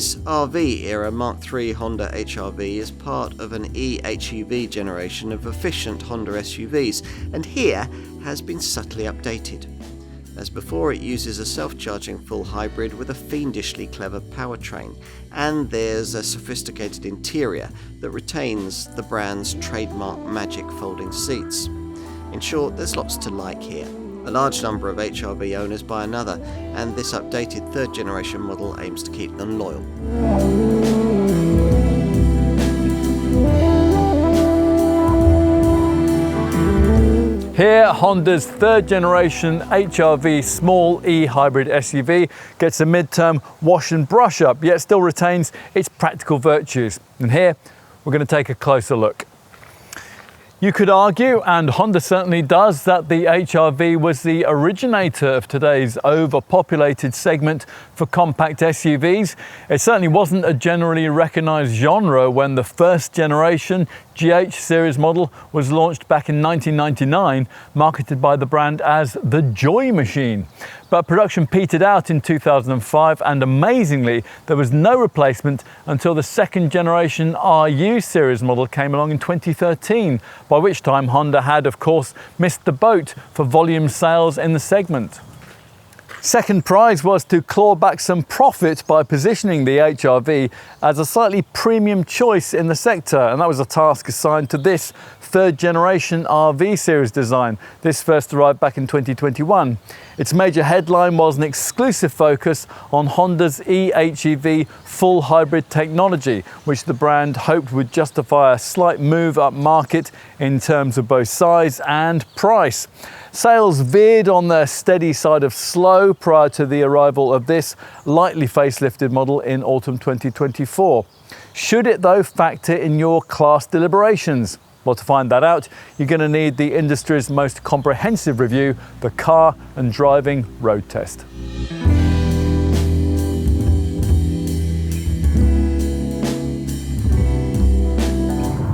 This RV-era Mark III Honda HR-V is part of an HEV generation of efficient Honda SUVs, and here has been subtly updated. As before, it uses a self-charging full hybrid with a fiendishly clever powertrain, and there's a sophisticated interior that retains the brand's trademark magic folding seats. In short, there's lots to like here. A large number of HR-V owners buy another, and this updated third generation model aims to keep them loyal. Here, Honda's third generation HR-V small e-hybrid SUV gets a mid-term wash and brush up, yet still retains its practical virtues. And here, we're going to take a closer look. You could argue, and Honda certainly does, that the HR-V was the originator of today's overpopulated segment for compact SUVs. It certainly wasn't a generally recognized genre when the first generation GH series model was launched back in 1999, marketed by the brand as the Joy Machine. But production petered out in 2005, and amazingly, there was no replacement until the second generation RU series model came along in 2013, by which time Honda had, of course, missed the boat for volume sales in the segment. Second prize was to claw back some profit by positioning the HR-V as a slightly premium choice in the sector, and that was a task assigned to this third generation RV series design. This first arrived back in 2021. Its major headline was an exclusive focus on Honda's eHEV full hybrid technology, which the brand hoped would justify a slight move up market in terms of both size and price. Sales veered on the steady side of slow prior to the arrival of this lightly facelifted model in autumn 2024. Should it though factor in your class deliberations? Well, to find that out, you're going to need the industry's most comprehensive review, the Car and Driving Road Test.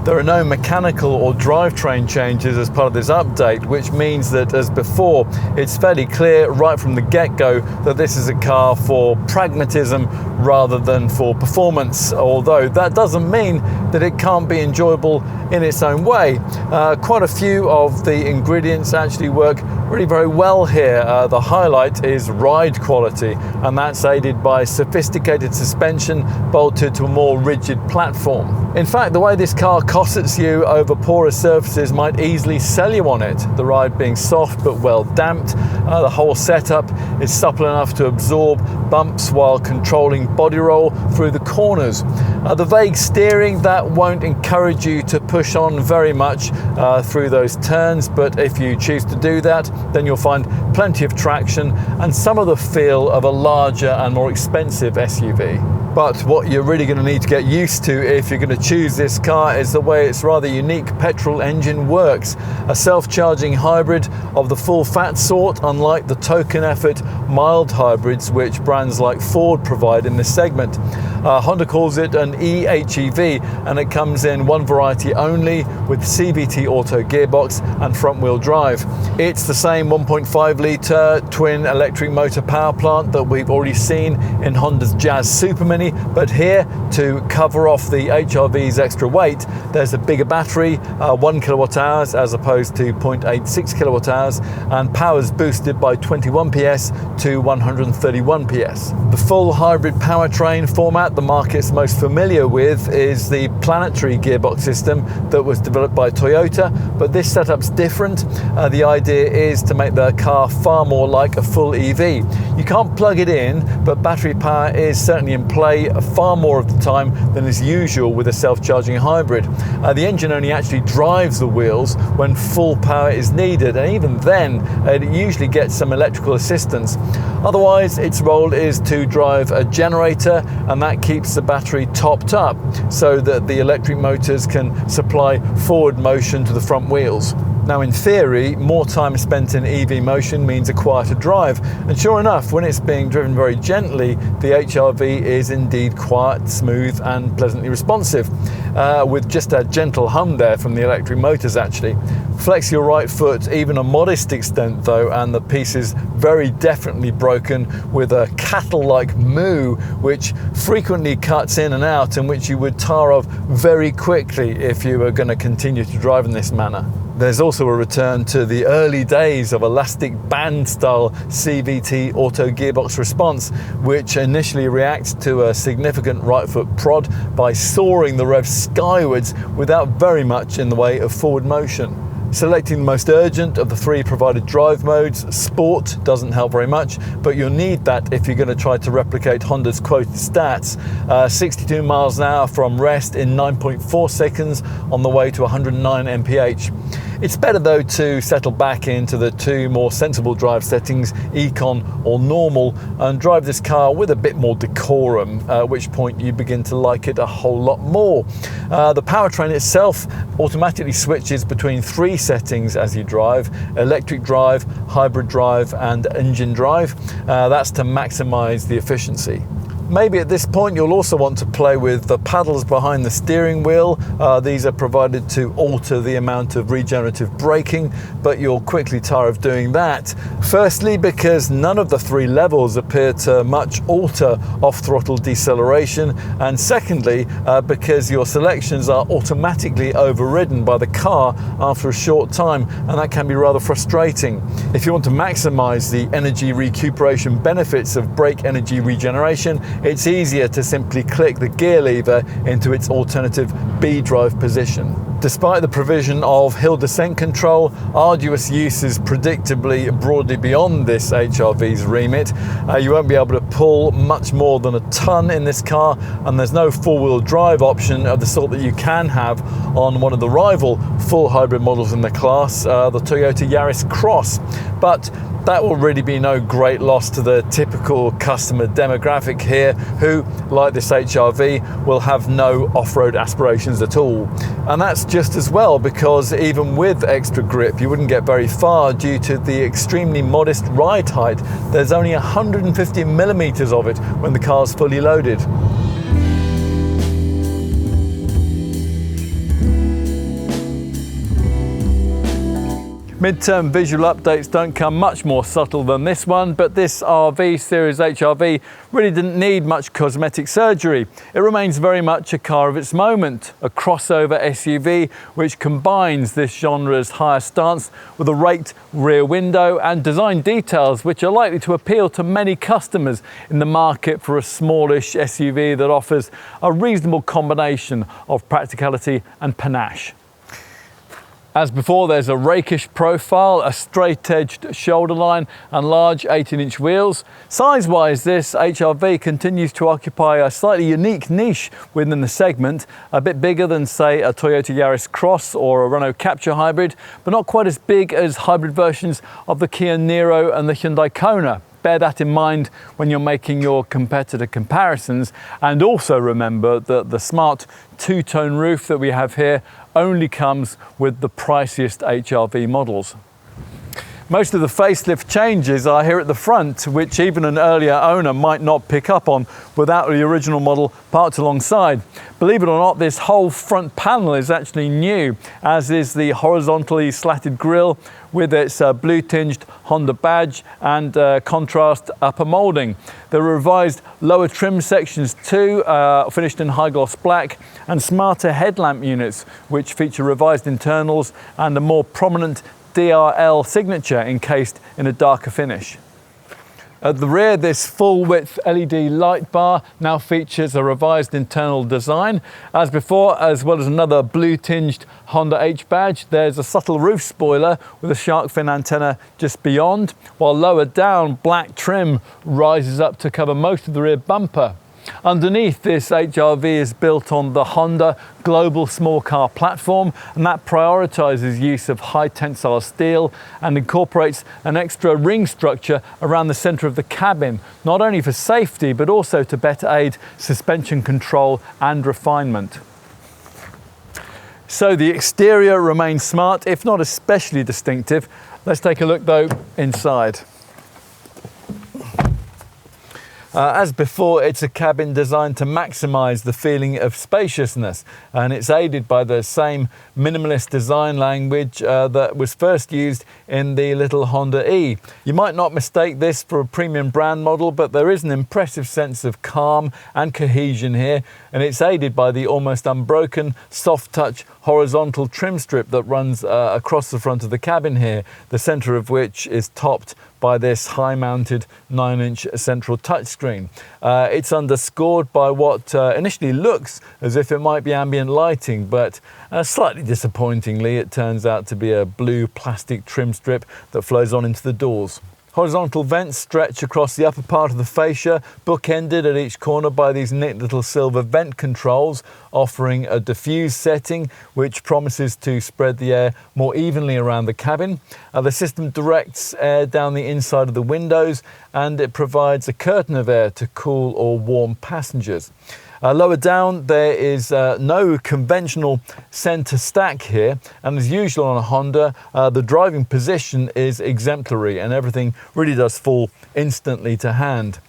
There are no mechanical or drivetrain changes as part of this update, which means that, as before, it's fairly clear right from the get-go that this is a car for pragmatism rather than for performance, although that doesn't mean that it can't be enjoyable in its own way. Quite a few of the ingredients actually work really very well here. The highlight is ride quality, and that's aided by sophisticated suspension bolted to a more rigid platform. In fact, the way this car cossets you over porous surfaces might easily sell you on it, the ride being soft but well damped. The whole setup is supple enough to absorb bumps while controlling body roll through the corners. The vague steering, that won't encourage you to push on very much through those turns, but if you choose to do that, then you'll find plenty of traction and some of the feel of a larger and more expensive SUV. But what you're really going to need to get used to if you're going to choose this car is the way its rather unique petrol engine works. A self-charging hybrid of the full fat sort, unlike the token effort mild hybrids which brands like Ford provide in this segment. Honda calls it an eHEV, and it comes in one variety only with CVT auto gearbox and front wheel drive. It's the same 1.5 litre twin electric motor power plant that we've already seen in Honda's Jazz Super Mini, but here, to cover off the HR-V's extra weight, there's a bigger battery, 1 kilowatt hours as opposed to 0.86 kilowatt hours, and power's boosted by 21 PS to 131 PS. The full hybrid powertrain format the market's most familiar with is the planetary gearbox system that was developed by Toyota, but this setup's different. The idea is to make the car far more like a full EV. You can't plug it in, but battery power is certainly in play far more of the time than is usual with a self-charging hybrid. The engine only actually drives the wheels when full power is needed, and even then it usually gets some electrical assistance. Otherwise, its role is to drive a generator, and that keeps the battery topped up so that the electric motors can supply forward motion to the front wheels. Now in theory, more time spent in EV motion means a quieter drive, and sure enough, when it's being driven very gently, the HR-V is indeed quiet, smooth and pleasantly responsive, with just a gentle hum there from the electric motors actually. Flex your right foot even a modest extent though, and the piece is very definitely broken with a cattle-like moo which frequently cuts in and out and which you would tire of very quickly if you were going to continue to drive in this manner. There's also a return to the early days of elastic band style CVT auto gearbox response, which initially reacts to a significant right foot prod by soaring the revs skywards without very much in the way of forward motion. Selecting the most urgent of the three provided drive modes, Sport doesn't help very much, but you'll need that if you're going to try to replicate Honda's quoted stats. 62 miles an hour from rest in 9.4 seconds on the way to 109 mph. It's better though to settle back into the two more sensible drive settings, Econ or Normal, and drive this car with a bit more decorum, at which point you begin to like it a whole lot more. The powertrain itself automatically switches between three settings as you drive: electric drive, hybrid drive and engine drive. That's to maximize the efficiency. Maybe at this point you'll also want to play with the paddles behind the steering wheel. These are provided to alter the amount of regenerative braking, but you'll quickly tire of doing that. Firstly, because none of the three levels appear to much alter off-throttle deceleration, and secondly, because your selections are automatically overridden by the car after a short time, and that can be rather frustrating. If you want to maximize the energy recuperation benefits of brake energy regeneration, it's easier to simply click the gear lever into its alternative B drive position. Despite the provision of hill descent control, arduous use is predictably broadly beyond this HR-V's remit. You won't be able to pull much more than a ton in this car, and there's no four-wheel drive option of the sort that you can have on one of the rival full hybrid models in the class, the Toyota Yaris Cross. But that will really be no great loss to the typical customer demographic here, who, like this HR-V, will have no off-road aspirations at all. And that's just as well, because even with extra grip you wouldn't get very far due to the extremely modest ride height. There's only 150 millimeters of it when the car's fully loaded. Mid-term visual updates don't come much more subtle than this one, but this RV Series HR-V really didn't need much cosmetic surgery. It remains very much a car of its moment, a crossover SUV which combines this genre's higher stance with a raked rear window and design details which are likely to appeal to many customers in the market for a smallish SUV that offers a reasonable combination of practicality and panache. As before, there's a rakish profile, a straight-edged shoulder line and large 18-inch wheels. Size-wise, this HR-V continues to occupy a slightly unique niche within the segment, a bit bigger than, say, a Toyota Yaris Cross or a Renault Captur hybrid, but not quite as big as hybrid versions of the Kia Niro and the Hyundai Kona. Bear that in mind when you're making your competitor comparisons, and also remember that the smart two-tone roof that we have here only comes with the priciest HR-V models. Most of the facelift changes are here at the front, which even an earlier owner might not pick up on without the original model parked alongside. Believe it or not, this whole front panel is actually new, as is the horizontally slatted grille with its blue-tinged Honda badge and contrast upper moulding. There are revised lower trim sections too, finished in high-gloss black, and smarter headlamp units, which feature revised internals and a more prominent DRL signature encased in a darker finish. At the rear, this full-width LED light bar now features a revised internal design. As before, as well as another blue-tinged Honda H badge, there's a subtle roof spoiler with a shark fin antenna just beyond, while lower down, black trim rises up to cover most of the rear bumper. Underneath, this HR-V is built on the Honda global small car platform, and that prioritizes use of high tensile steel and incorporates an extra ring structure around the center of the cabin, not only for safety but also to better aid suspension control and refinement. So the exterior remains smart, if not especially distinctive. Let's take a look though inside. As before, it's a cabin designed to maximise the feeling of spaciousness, and it's aided by the same minimalist design language that was first used in the little Honda E. You might not mistake this for a premium brand model, but there is an impressive sense of calm and cohesion here, and it's aided by the almost unbroken soft touch horizontal trim strip that runs across the front of the cabin here, the centre of which is topped by this high-mounted 9-inch central touchscreen. It's underscored by what initially looks as if it might be ambient lighting, but slightly disappointingly it turns out to be a blue plastic trim strip that flows on into the doors. Horizontal vents stretch across the upper part of the fascia, bookended at each corner by these neat little silver vent controls, offering a diffuse setting which promises to spread the air more evenly around the cabin. The system directs air down the inside of the windows, and it provides a curtain of air to cool or warm passengers. Lower down, there is no conventional centre stack here, and as usual on a Honda, the driving position is exemplary and everything really does fall instantly to hand.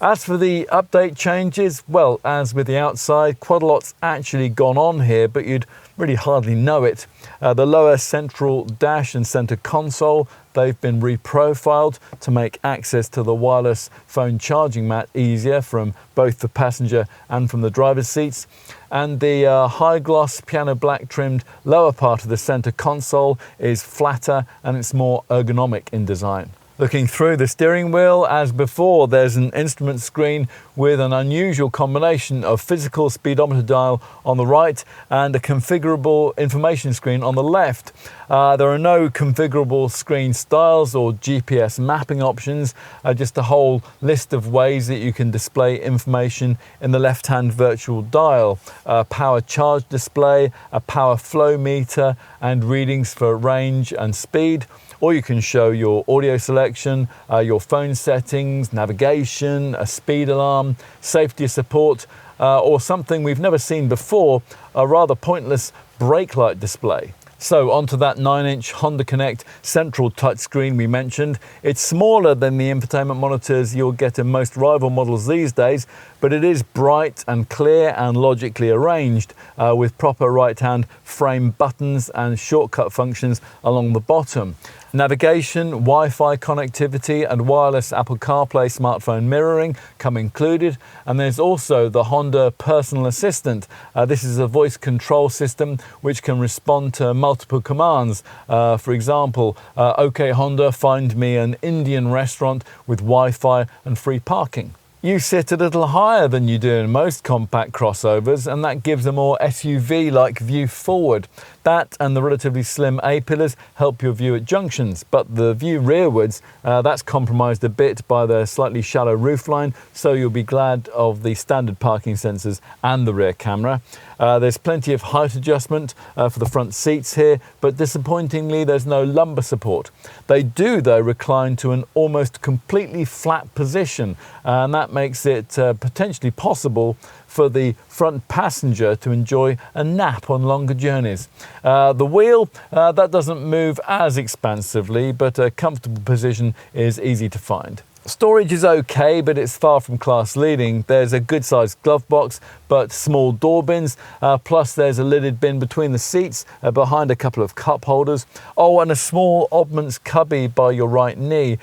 As for the update changes, well, as with the outside, quite a lot's actually gone on here, but you'd really hardly know it. The lower central dash and centre console, they've been reprofiled to make access to the wireless phone charging mat easier from both the passenger and from the driver's seats. And the high gloss piano black trimmed lower part of the centre console is flatter and it's more ergonomic in design. Looking through the steering wheel, as before, there's an instrument screen with an unusual combination of physical speedometer dial on the right and a configurable information screen on the left. There are no configurable screen styles or GPS mapping options, just a whole list of ways that you can display information in the left-hand virtual dial. A power charge display, a power flow meter, and readings for range and speed. Or you can show your audio selection, your phone settings, navigation, a speed alarm, safety support, or something we've never seen before, a rather pointless brake light display. So onto that 9-inch Honda Connect central touchscreen we mentioned. It's smaller than the infotainment monitors you'll get in most rival models these days, but it is bright and clear and logically arranged with proper right-hand frame buttons and shortcut functions along the bottom. Navigation, Wi-Fi connectivity and wireless Apple CarPlay smartphone mirroring come included, and there's also the Honda Personal Assistant. This is a voice control system which can respond to multiple commands. For example, OK Honda, find me an Indian restaurant with Wi-Fi and free parking. You sit a little higher than you do in most compact crossovers, and that gives a more SUV-like view forward. That and the relatively slim A-pillars help your view at junctions, but the view rearwards, that's compromised a bit by the slightly shallow roofline, so you'll be glad of the standard parking sensors and the rear camera. There's plenty of height adjustment for the front seats here, but disappointingly there's no lumbar support. They do though recline to an almost completely flat position, and that makes it potentially possible for the front passenger to enjoy a nap on longer journeys. The wheel, that doesn't move as expansively, but a comfortable position is easy to find. Storage is okay, but it's far from class leading. There's a good sized glove box, but small door bins, plus there's a lidded bin between the seats behind a couple of cup holders. Oh, and a small oddments cubby by your right knee,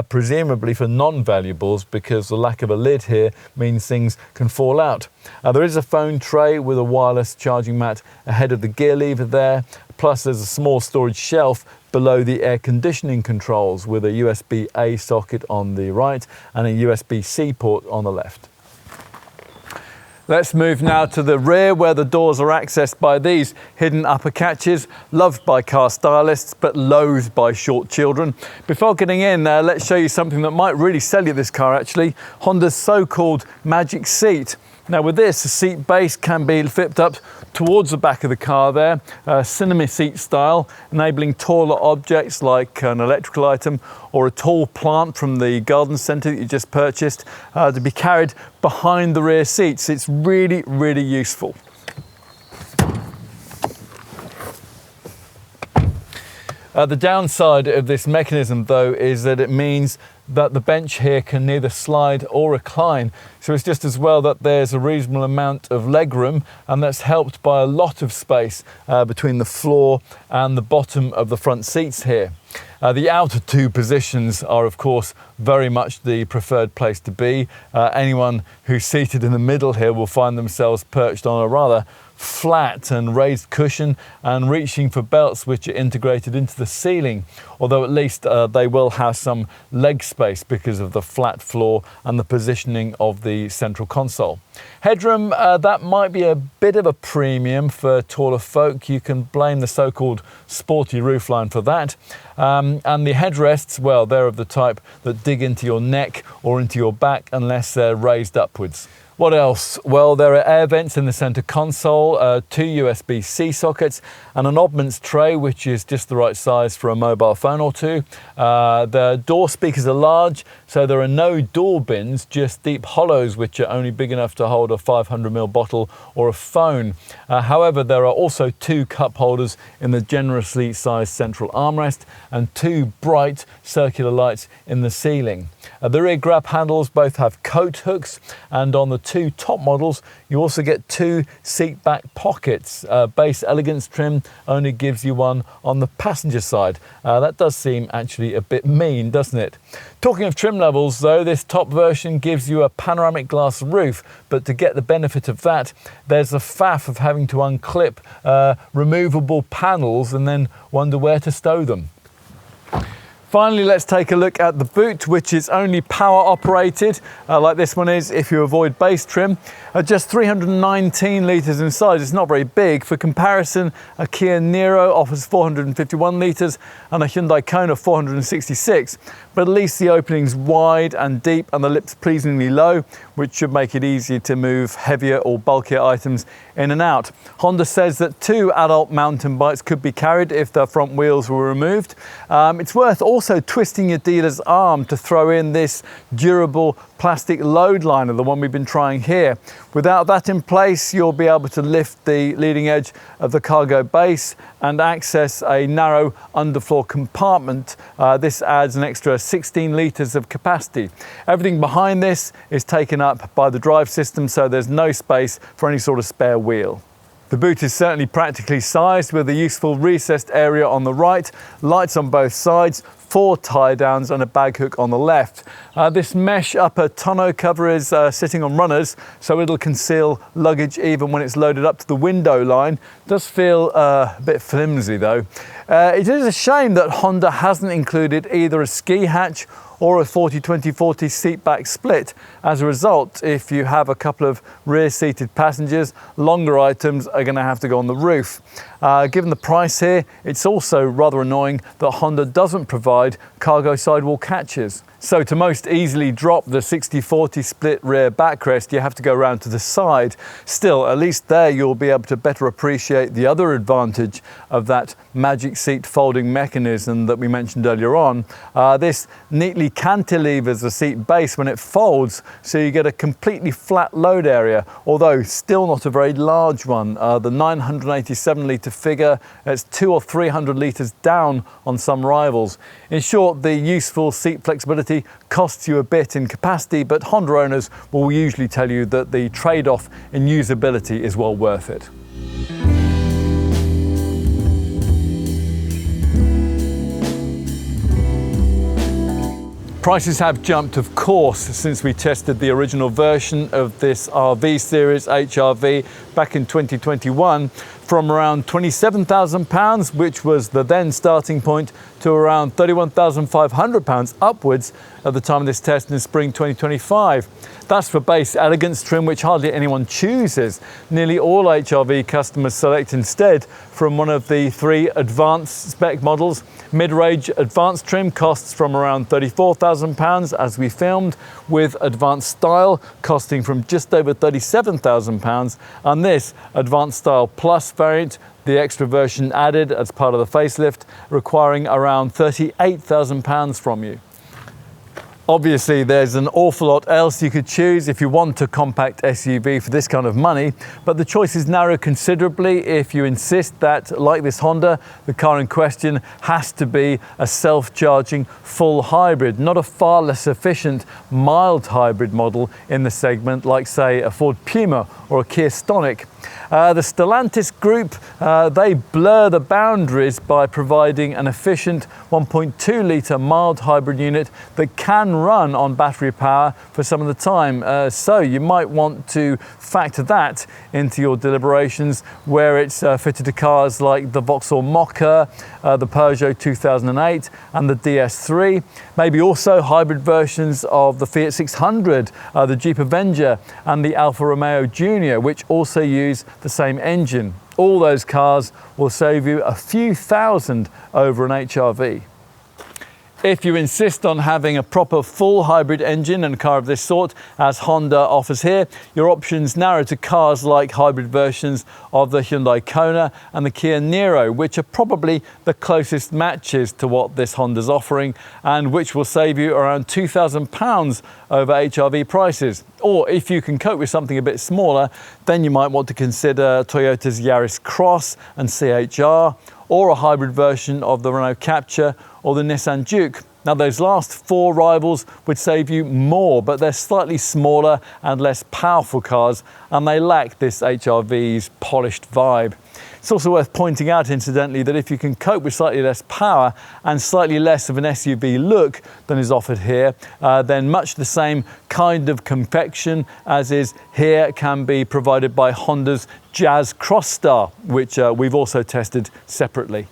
presumably for non-valuables, because the lack of a lid here means things can fall out. There is a phone tray with a wireless charging mat ahead of the gear lever there, plus there's a small storage shelf below the air conditioning controls with a USB-A socket on the right and a USB-C port on the left. Let's move now to the rear, where the doors are accessed by these hidden upper catches, loved by car stylists but loathed by short children. Before getting in, let's show you something that might really sell you this car actually, Honda's so-called magic seat. Now with this, the seat base can be flipped up towards the back of the car there, cinema seat style, enabling taller objects like an electrical item or a tall plant from the garden centre that you just purchased to be carried behind the rear seats. It's really, really useful. The downside of this mechanism though is that it means that the bench here can neither slide or recline. So it's just as well that there's a reasonable amount of legroom, and that's helped by a lot of space between the floor and the bottom of the front seats here. The outer two positions are of course very much the preferred place to be. Anyone who's seated in the middle here will find themselves perched on a rather flat and raised cushion and reaching for belts which are integrated into the ceiling, although at least they will have some leg space because of the flat floor and the positioning of the central console. Headroom, that might be a bit of a premium for taller folk. You can blame the so-called sporty roofline for that. And the headrests, well, they're of the type that dig into your neck or into your back unless they're raised upwards. What else? Well, there are air vents in the center console, 2 USB-C sockets, and an oddments tray, which is just the right size for a mobile phone or two. The door speakers are large, so there are no door bins, just deep hollows, which are only big enough to hold a 500ml bottle or a phone. However, there are also 2 cup holders in the generously sized central armrest and 2 bright circular lights in the ceiling. The rear grab handles both have coat hooks, and on the 2 top models you also get 2 seat back pockets. Base elegance trim only gives you one on the passenger side. That does seem actually a bit mean, doesn't it? Talking of trim levels though, this top version gives you a panoramic glass roof, but to get the benefit of that there's the faff of having to unclip removable panels and then wonder where to stow them. Finally, let's take a look at the boot, which is only power operated, like this one is if you avoid base trim. Just 319 litres in size. It's not very big. For comparison, a Kia Niro offers 451 litres and a Hyundai Kona 466. But at least the opening's wide and deep and the lips pleasingly low, which should make it easier to move heavier or bulkier items in and out. Honda says that 2 adult mountain bikes could be carried if their front wheels were removed. It's worth also twisting your dealer's arm to throw in this durable plastic load liner, the one we've been trying here. Without that in place, you'll be able to lift the leading edge of the cargo base and access a narrow underfloor compartment. This adds an extra 16 litres of capacity. Everything behind this is taken up by the drive system, so there's no space for any sort of spare wheel. The boot is certainly practically sized, with a useful recessed area on the right, lights on both sides, 4 tie downs and a bag hook on the left. This mesh upper tonneau cover is sitting on runners, so it'll conceal luggage even when it's loaded up to the window line. Does feel a bit flimsy though. It is a shame that Honda hasn't included either a ski hatch or a 40-20-40 seat back split. As a result, if you have a couple of rear seated passengers, longer items are going to have to go on the roof. Given the price here, it's also rather annoying that Honda doesn't provide cargo sidewall catches. So to most easily drop the 60-40 split rear backrest, you have to go around to the side. Still, at least there you'll be able to better appreciate the other advantage of that magic seat folding mechanism that we mentioned earlier on. This neatly cantilevers the seat base when it folds, so you get a completely flat load area, although still not a very large one. The 987 litre figure, it's 200 or 300 litres down on some rivals. In short, the useful seat flexibility costs you a bit in capacity, but Honda owners will usually tell you that the trade-off in usability is well worth it. Prices have jumped, of course, since we tested the original version of this RV series, HR-V, back in 2021, from around £27,000, which was the then starting point, to around £31,500 upwards at the time of this test in spring 2025. That's for base elegance trim, which hardly anyone chooses. Nearly all HR-V customers select instead from one of the 3 advanced spec models. Mid-range advanced trim costs from around £34,000 as we filmed, with advanced style costing from just over £37,000, and this advanced style plus variant, the extra version added as part of the facelift, requiring around £38,000 from you. Obviously, there's an awful lot else you could choose if you want a compact SUV for this kind of money, but the choices narrow considerably if you insist that, like this Honda, the car in question has to be a self-charging full hybrid, not a far less efficient mild hybrid model in the segment like, say, a Ford Puma or a Kia Stonic. The Stellantis group, they blur the boundaries by providing an efficient 1.2 litre mild hybrid unit that can run on battery power for some of the time. So you might want to factor that into your deliberations, where it's fitted to cars like the Vauxhall Mokka, the Peugeot 2008 and the DS3. Maybe also hybrid versions of the Fiat 600, the Jeep Avenger and the Alfa Romeo Junior, which also use the same engine. All those cars will save you a few thousand over an HR-V. If you insist on having a proper full hybrid engine and a car of this sort, as Honda offers here, your options narrow to cars like hybrid versions of the Hyundai Kona and the Kia Niro, which are probably the closest matches to what this Honda's offering, and which will save you around £2,000 over HR-V prices. Or if you can cope with something a bit smaller, then you might want to consider Toyota's Yaris Cross and CHR, or a hybrid version of the Renault Captur or the Nissan Juke. Now, those last four rivals would save you more, but they're slightly smaller and less powerful cars, and they lack this HR-V's polished vibe. It's also worth pointing out, incidentally, that if you can cope with slightly less power and slightly less of an SUV look than is offered here, then much the same kind of confection as is here can be provided by Honda's Jazz Crossstar, which we've also tested separately.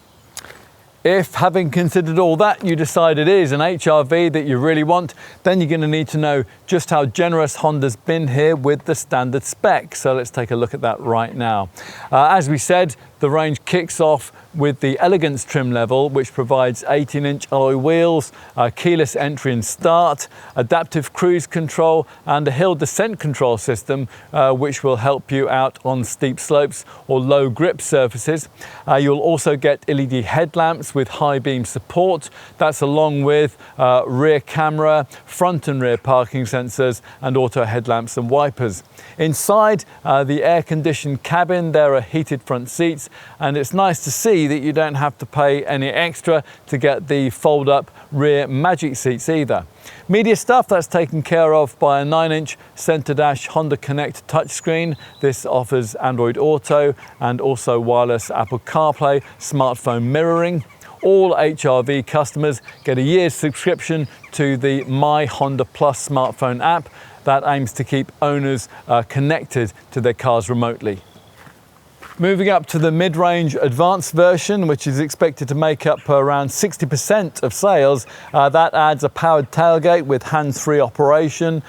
If, having considered all that, you decide it is an HR-V that you really want, then you're going to need to know just how generous Honda's been here with the standard spec. So let's take a look at that right now. As we said, the range kicks off with the Elegance trim level, which provides 18-inch alloy wheels, keyless entry and start, adaptive cruise control and a hill descent control system, which will help you out on steep slopes or low grip surfaces. You'll also get LED headlamps with high beam support. That's along with rear camera, front and rear parking sensors and auto headlamps and wipers. Inside the air-conditioned cabin, there are heated front seats, and it's nice to see that you don't have to pay any extra to get the fold-up rear magic seats either. Media stuff, that's taken care of by a 9-inch centre dash Honda Connect touchscreen. This offers Android Auto and also wireless Apple CarPlay smartphone mirroring. All HR-V customers get a year's subscription to the My Honda Plus smartphone app that aims to keep owners connected to their cars remotely. Moving up to the mid-range advanced version, which is expected to make up around 60% of sales, that adds a powered tailgate with hands-free operation,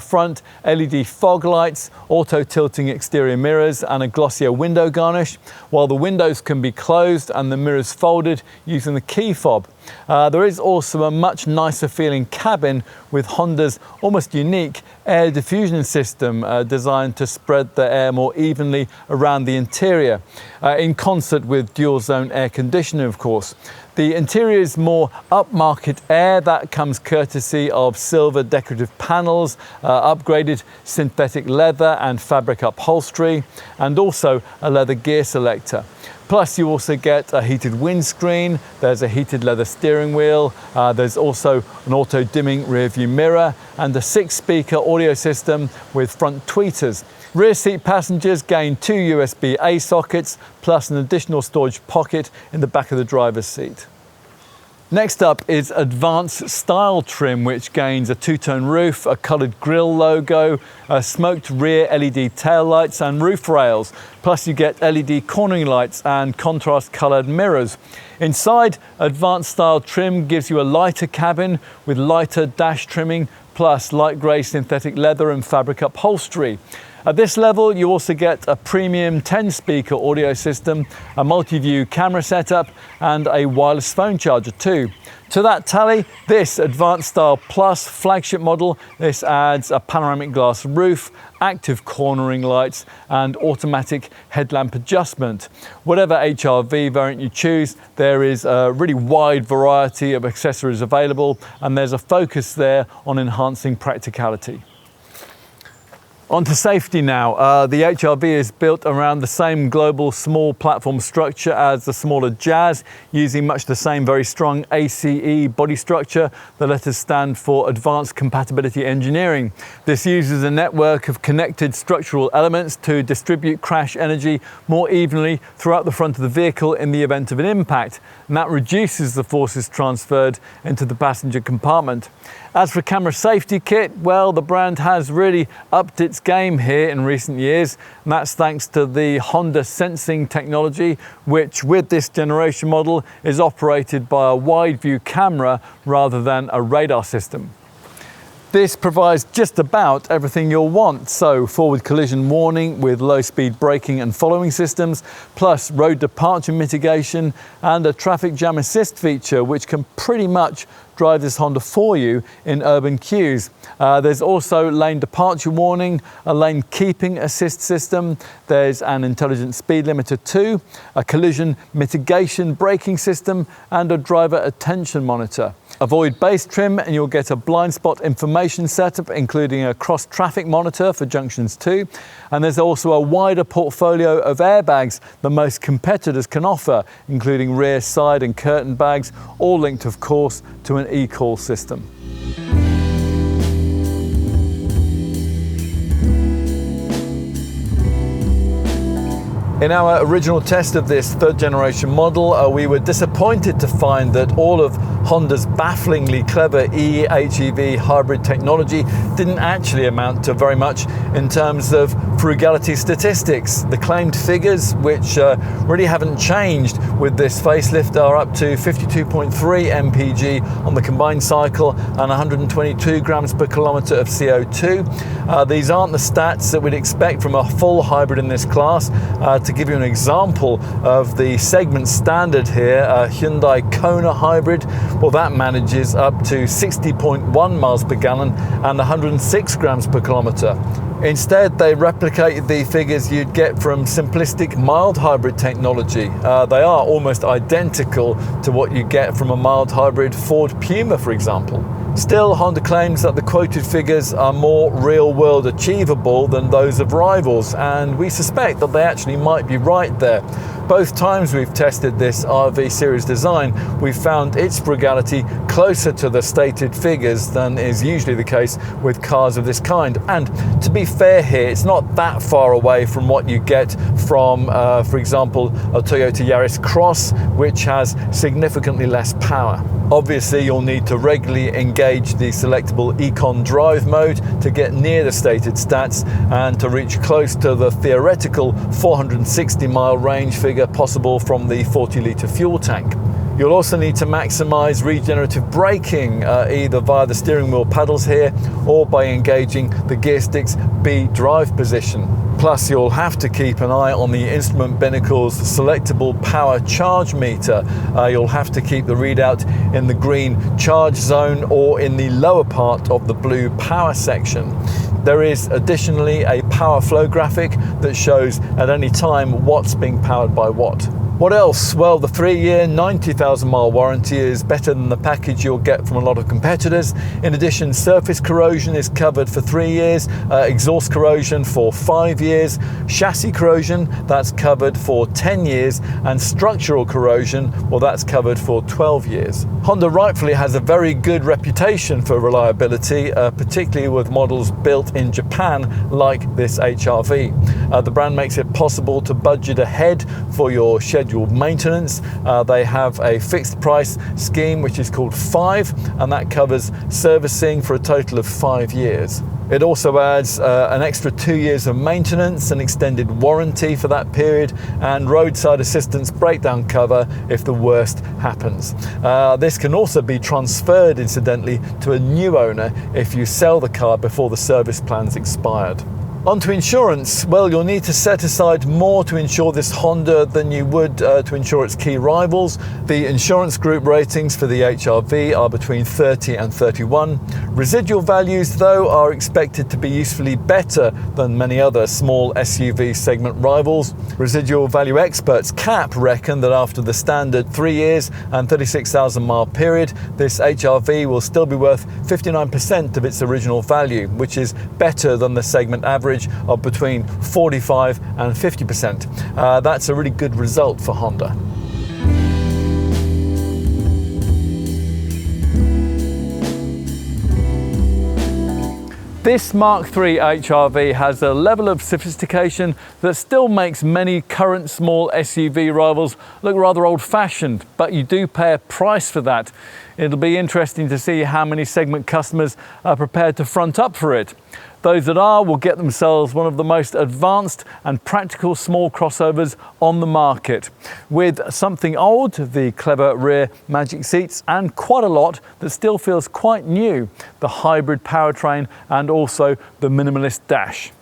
front LED fog lights, auto-tilting exterior mirrors and a glossier window garnish, while the windows can be closed and the mirrors folded using the key fob. There is also a much nicer feeling cabin with Honda's almost unique air diffusion system designed to spread the air more evenly around the interior, in concert with dual zone air conditioning, of course. The interior is more upmarket air that comes courtesy of silver decorative panels, upgraded synthetic leather and fabric upholstery, and also a leather gear selector. Plus, you also get a heated windscreen, there's a heated leather steering wheel, there's also an auto-dimming rear-view mirror and a 6-speaker audio system with front tweeters. Rear seat passengers gain 2 USB-A sockets, plus an additional storage pocket in the back of the driver's seat. Next up is Advanced Style trim, which gains a two-tone roof, a coloured grille logo, smoked rear LED taillights and roof rails. Plus you get LED cornering lights and contrast coloured mirrors. Inside, Advanced Style trim gives you a lighter cabin with lighter dash trimming, plus light grey synthetic leather and fabric upholstery. At this level, you also get a premium 10-speaker audio system, a multi-view camera setup, and a wireless phone charger too. To that tally, this Advanced Style Plus flagship model, this adds a panoramic glass roof, active cornering lights, and automatic headlamp adjustment. Whatever HR-V variant you choose, there is a really wide variety of accessories available, and there's a focus there on enhancing practicality. On to safety now. The HR-V is built around the same global small platform structure as the smaller Jazz, using much the same very strong ACE body structure. The letters stand for Advanced Compatibility Engineering. This uses a network of connected structural elements to distribute crash energy more evenly throughout the front of the vehicle in the event of an impact, and that reduces the forces transferred into the passenger compartment. As for camera safety kit, well, the brand has really upped its game here in recent years, and that's thanks to the Honda sensing technology, which with this generation model is operated by a wide view camera rather than a radar system. This provides just about everything you'll want. So forward collision warning with low speed braking and following systems, plus road departure mitigation and a traffic jam assist feature, which can pretty much drive this Honda for you in urban queues. There's also lane departure warning, a lane keeping assist system, there's an intelligent speed limiter too, a collision mitigation braking system, and a driver attention monitor. Avoid base trim and you'll get a blind spot information setup, including a cross traffic monitor for junctions too. And there's also a wider portfolio of airbags than most competitors can offer, including rear, side and curtain bags, all linked of course to an e-call system. In our original test of this third generation model, we were disappointed to find that all of Honda's bafflingly clever HEV hybrid technology didn't actually amount to very much in terms of frugality statistics. The claimed figures, which really haven't changed with this facelift, are up to 52.3 mpg on the combined cycle and 122 grams per kilometre of CO2. These aren't the stats that we'd expect from a full hybrid in this class. To give you an example of the segment standard here, Hyundai Kona hybrid, well, that manages up to 60.1 miles per gallon and 106 grams per kilometre. Instead, they replicate the figures you'd get from simplistic mild hybrid technology. They are almost identical to what you get from a mild hybrid Ford Puma, for example. Still, Honda claims that the quoted figures are more real-world achievable than those of rivals, and we suspect that they actually might be right there. Both times we've tested this RV series design, we've found its frugality closer to the stated figures than is usually the case with cars of this kind. And to be fair here, it's not that far away from what you get from, for example, a Toyota Yaris Cross, which has significantly less power. Obviously, you'll need to regularly engage the selectable Econ Drive mode to get near the stated stats and to reach close to the theoretical 460-mile range figure possible from the 40-litre fuel tank. You'll also need to maximise regenerative braking, either via the steering wheel paddles here or by engaging the gear stick's B drive position. Plus, you'll have to keep an eye on the instrument binnacle's selectable power charge meter. You'll have to keep the readout in the green charge zone or in the lower part of the blue power section. There is additionally a power flow graphic that shows at any time what's being powered by what. What else? Well, the 3-year, 90,000 mile warranty is better than the package you'll get from a lot of competitors. In addition, surface corrosion is covered for 3 years, exhaust corrosion for 5 years, chassis corrosion, that's covered for 10 years, and structural corrosion, well, that's covered for 12 years. Honda rightfully has a very good reputation for reliability, particularly with models built in Japan like this HR-V. The brand makes it possible to budget ahead for your scheduled maintenance. They have a fixed price scheme which is called 5, and that covers servicing for a total of 5 years. It also adds an extra 2 years of maintenance, an extended warranty for that period, and roadside assistance breakdown cover if the worst happens. This can also be transferred, incidentally, to a new owner if you sell the car before the service plan's expired. On to insurance. Well, you'll need to set aside more to insure this Honda than you would to insure its key rivals. The insurance group ratings for the HR-V are between 30 and 31. Residual values, though, are expected to be usefully better than many other small SUV segment rivals. Residual value experts CAP reckon that after the standard 3 years and 36,000 mile period, this HR-V will still be worth 59% of its original value, which is better than the segment average of between 45 and 50%. That's a really good result for Honda. This Mark III HR-V has a level of sophistication that still makes many current small SUV rivals look rather old-fashioned, but you do pay a price for that. It'll be interesting to see how many segment customers are prepared to front up for it. Those that are will get themselves one of the most advanced and practical small crossovers on the market, with something old, the clever rear magic seats, and quite a lot that still feels quite new, the hybrid powertrain and also the minimalist dash.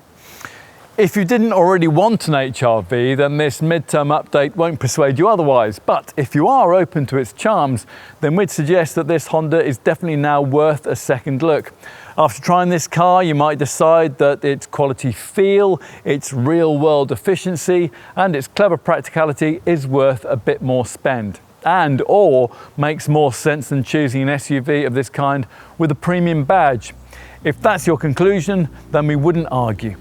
If you didn't already want an HR-V, then this midterm update won't persuade you otherwise. But if you are open to its charms, then we'd suggest that this Honda is definitely now worth a second look. After trying this car, you might decide that its quality feel, its real-world efficiency, and its clever practicality is worth a bit more spend, and or makes more sense than choosing an SUV of this kind with a premium badge. If that's your conclusion, then we wouldn't argue.